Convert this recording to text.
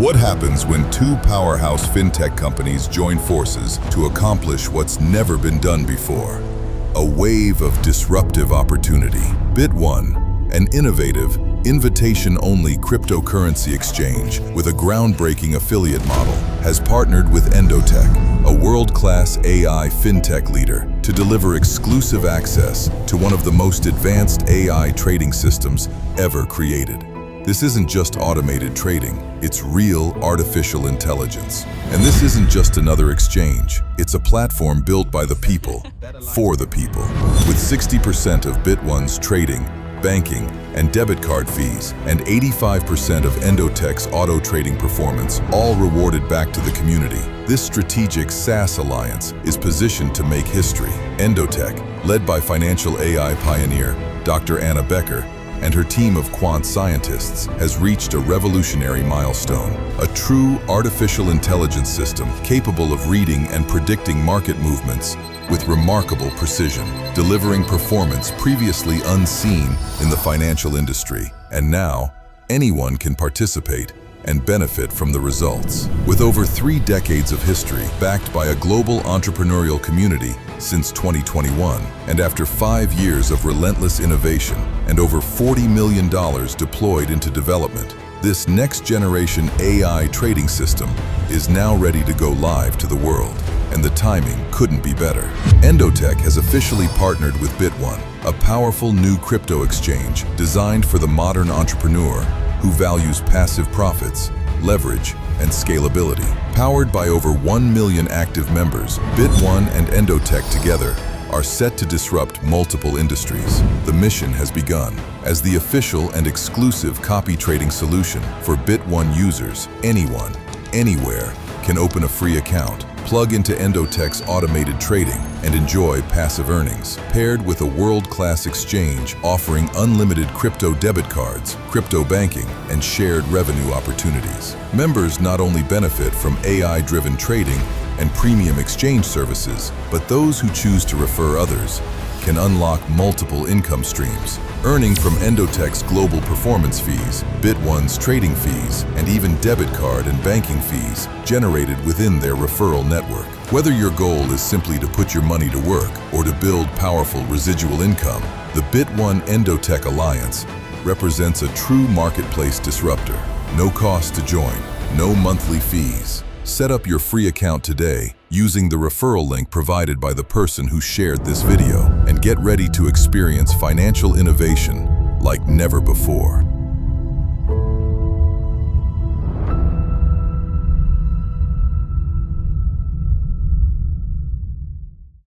What happens when two powerhouse fintech companies join forces to accomplish what's never been done before? A wave of disruptive opportunity. BitOne, an innovative, invitation-only cryptocurrency exchange with a groundbreaking affiliate model, has partnered with Endotech, a world-class AI fintech leader, to deliver exclusive access to one of the most advanced AI trading systems ever created. This isn't just automated trading, it's real artificial intelligence. And this isn't just another exchange, it's a platform built by the people, for the people. With 60% of BitOne's trading, banking, and debit card fees, and 85% of Endotech's auto trading performance, all rewarded back to the community, this strategic SaaS alliance is positioned to make history. Endotech, led by financial AI pioneer Dr. Anna Becker, and her team of quant scientists, has reached a revolutionary milestone, a true artificial intelligence system capable of reading and predicting market movements with remarkable precision, delivering performance previously unseen in the financial industry. And now, anyone can participate and benefit from the results. With over 3 decades of history, backed by a global entrepreneurial community since 2021, and after 5 years of relentless innovation and over $40 million deployed into development, this next-generation AI trading system is now ready to go live to the world, and the timing couldn't be better. Endotech has officially partnered with BitOne, a powerful new crypto exchange designed for the modern entrepreneur who values passive profits, leverage, and scalability. Powered by over 1 million active members, BitOne and Endotech together are set to disrupt multiple industries. The mission has begun. As the official and exclusive copy trading solution for BitOne users, anyone, anywhere, can open a free account, plug into Endotech's automated trading, and enjoy passive earnings, paired with a world-class exchange offering unlimited crypto debit cards, crypto banking, and shared revenue opportunities. Members not only benefit from AI-driven trading and premium exchange services, but those who choose to refer others can unlock multiple income streams, earning from Endotech's global performance fees, BitOne's trading fees, and even debit card and banking fees generated within their referral network. Whether your goal is simply to put your money to work or to build powerful residual income, the BitOne Endotech Alliance represents a true marketplace disruptor. No cost to join, no monthly fees. Set up your free account today using the referral link provided by the person who shared this video, and get ready to experience financial innovation like never before.